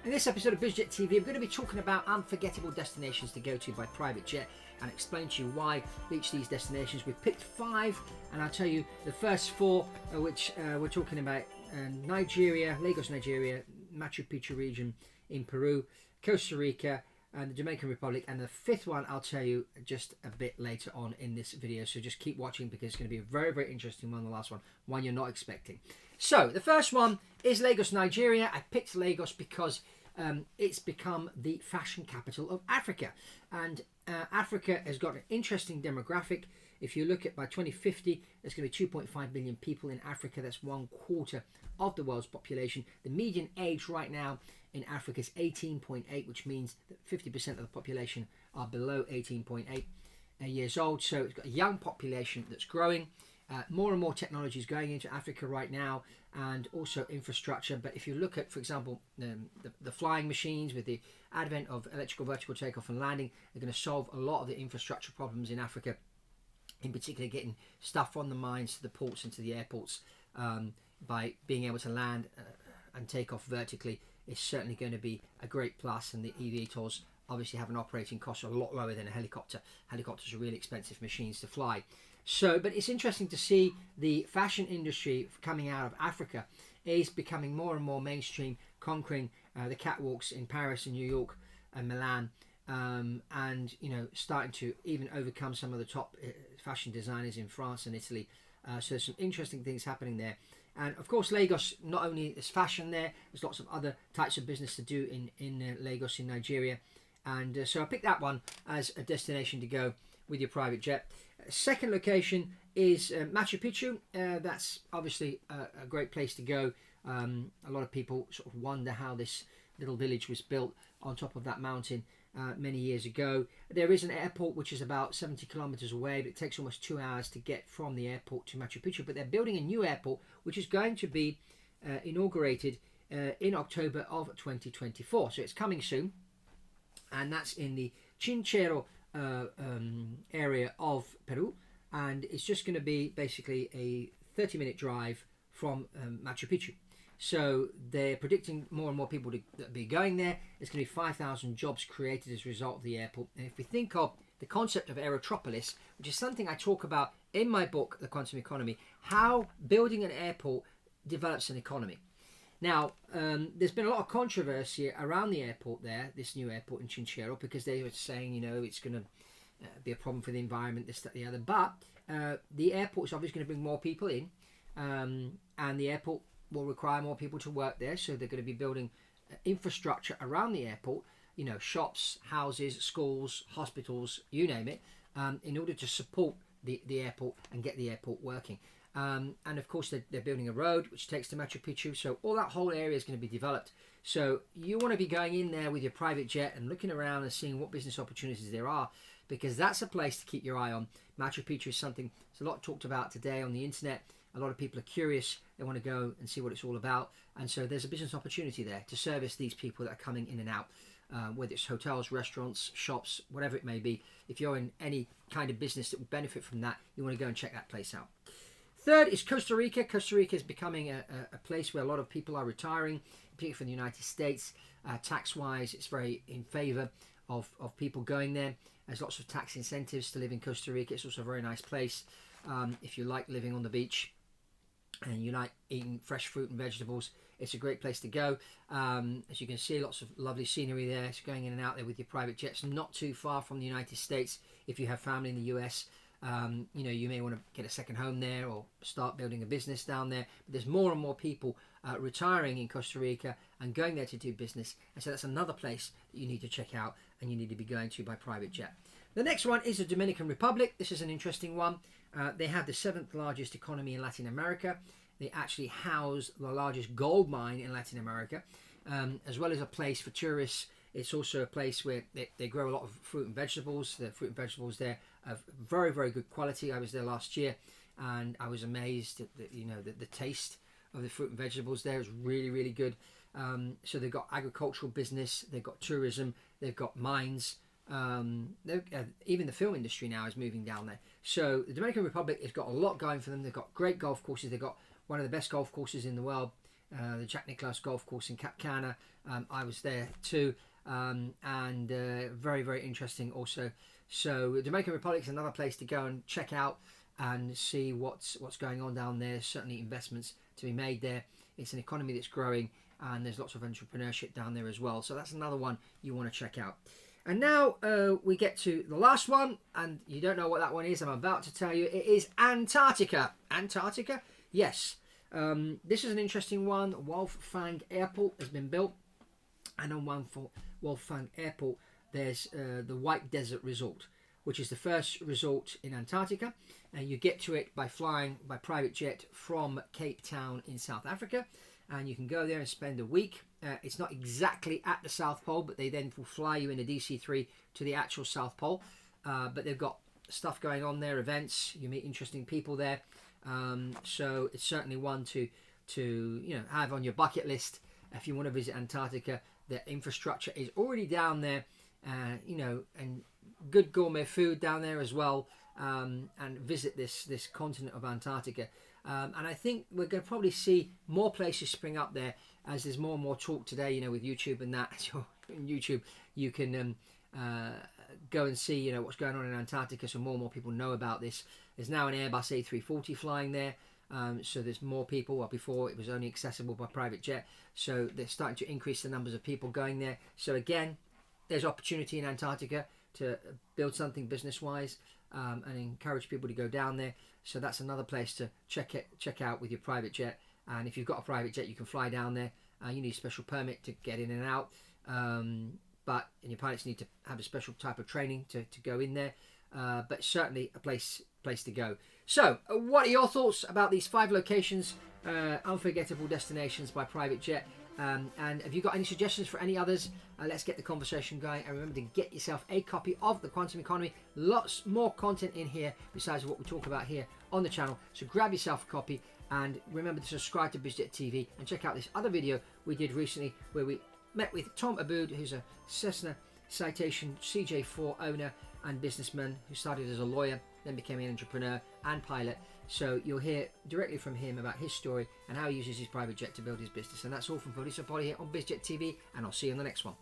In this episode of Biz Jet TV, I'm going to be talking about unforgettable destinations to go to by private jet and explain to you why each of these destinations. We've picked 5, and I'll tell you the first 4, which we're talking about Nigeria, Lagos, Nigeria, Machu Picchu region in Peru, Costa Rica, and the Dominican Republic, and the 5th one I'll tell you just a bit later on in this video, so just keep watching because it's going to be a very, very interesting one, the last one you're not expecting. So the first one is Lagos, Nigeria. I picked Lagos because it's become the fashion capital of Africa, and Africa has got an interesting demographic. If you look at by 2050, there's going to be 2.5 billion people in Africa. That's 1/4 of the world's population. The median age right now in Africa is 18.8, which means that 50% of the population are below 18.8 years old. So it's got a young population that's growing. More and more technology is going into Africa right now, and also infrastructure. But if you look at, for example, the flying machines with the advent of electrical vertical takeoff and landing, they're going to solve a lot of the infrastructure problems in Africa, in particular getting stuff from the mines to the ports and to the airports by being able to land and take off vertically is certainly going to be a great plus. And the eVTOLs obviously have an operating cost a lot lower than a helicopter. Helicopters are really expensive machines to fly. So, but it's interesting to see the fashion industry coming out of Africa is becoming more and more mainstream, conquering the catwalks in Paris and New York and Milan, and starting to even overcome some of the top fashion designers in France and Italy. So there's some interesting things happening there. And of course, Lagos, not only is fashion there, there's lots of other types of business to do in Lagos in Nigeria. And so I picked that one as a destination to go with your private jet. Second location is Machu Picchu. That's obviously a great place to go. A lot of people sort of wonder how this little village was built on top of that mountain many years ago. There is an airport which is about 70 kilometers away, but it takes almost 2 hours to get from the airport to Machu Picchu. But they're building a new airport which is going to be inaugurated in October of 2024. So it's coming soon, and that's in the Chinchero area of Peru, and it's just going to be basically a 30-minute drive from Machu Picchu. So they're predicting more and more people to be going there. There's going to be 5,000 jobs created as a result of the airport. And if we think of the concept of Aerotropolis, which is something I talk about in my book, The Quantum Economy, how building an airport develops an economy. Now, there's been a lot of controversy around the airport there, this new airport in Chinchero, because they were saying, it's going to be a problem for the environment, this, that, the other. But the airport is obviously going to bring more people in, and the airport will require more people to work there. So they're going to be building infrastructure around the airport, shops, houses, schools, hospitals, you name it, in order to support the airport and get the airport working. And of course they're building a road which takes to Machu Picchu, so all that whole area is going to be developed. So you want to be going in there with your private jet and looking around and seeing what business opportunities there are, because that's a place to keep your eye on. Machu Picchu is something that's a lot talked about today on the internet. A lot of people are curious, they want to go and see what it's all about, and so there's a business opportunity there to service these people that are coming in and out, whether it's hotels, restaurants, shops, whatever it may be. If you're in any kind of business that would benefit from that, you want to go and check that place out. Third is Costa Rica. Costa Rica is becoming a place where a lot of people are retiring, particularly from the United States. Tax-wise, it's very in favor of people going there. There's lots of tax incentives to live in Costa Rica. It's also a very nice place if you like living on the beach and you like eating fresh fruit and vegetables. It's a great place to go. As you can see, lots of lovely scenery there. It's going in and out there with your private jets. Not too far from the United States if you have family in the US. You may want to get a second home there or start building a business down there. But there's more and more people retiring in Costa Rica and going there to do business. And so that's another place that you need to check out and you need to be going to by private jet. The next one is the Dominican Republic. This is an interesting one. They have the 7th largest economy in Latin America. They actually house the largest gold mine in Latin America, as well as a place for tourists. It's also a place where they grow a lot of fruit and vegetables. The fruit and vegetables there are very, very good quality. I was there last year and I was amazed at the taste of the fruit and vegetables there is really, really good. So they've got agricultural business, they've got tourism, they've got mines. Even the film industry now is moving down there. So the Dominican Republic has got a lot going for them. They've got great golf courses. They've got one of the best golf courses in the world the Jack Nicklaus Golf Course in Cap Cana. I was there too, and very, very interesting also. So the Dominican Republic is another place to go and check out and see what's going on down there. Certainly investments to be made there. It's an economy that's growing, and there's lots of entrepreneurship down there as well. So that's another one you want to check out. And now we get to the last one, and you don't know what that one is. I'm about to tell you. It is Antarctica. Antarctica? Yes. This is an interesting one. Wolfgang Airport has been built, and on Wolfgang Airport there's the White Desert Resort, which is the first resort in Antarctica, and you get to it by flying by private jet from Cape Town in South Africa, and you can go there and spend a week. It's not exactly at the South Pole, but they then will fly you in a DC-3 to the actual South Pole. But they've got stuff going on there, events. You meet interesting people there. So it's certainly one to have on your bucket list if you want to visit Antarctica. The infrastructure is already down there, and good gourmet food down there as well. And visit this continent of Antarctica. And I think we're going to probably see more places spring up there as there's more and more talk today, with YouTube and that. So on YouTube, you can go and see, what's going on in Antarctica, so more and more people know about this. There's now an Airbus A340 flying there, so there's more people. Well, before it was only accessible by private jet, so they're starting to increase the numbers of people going there. So again, there's opportunity in Antarctica to build something business-wise, and encourage people to go down there. So that's another place to check out with your private jet. And if you've got a private jet, you can fly down there. You need a special permit to get in and out, and your pilots need to have a special type of training to go in there. But certainly a place to go. So what are your thoughts about these 5 locations, unforgettable destinations by private jet? And have you got any suggestions for any others? Let's get the conversation going, and remember to get yourself a copy of The Quantum Economy. Lots more content in here besides what we talk about here on the channel, so grab yourself a copy, and remember to subscribe to Biz Jet TV and check out this other video we did recently where we met with Tom Aboud, who's a Cessna Citation CJ4 owner and businessman who started as a lawyer, then became an entrepreneur and pilot. So you'll hear directly from him about his story and how he uses his private jet to build his business. And that's all from Fabrizio Poli here on Biz Jet TV, and I'll see you on the next one.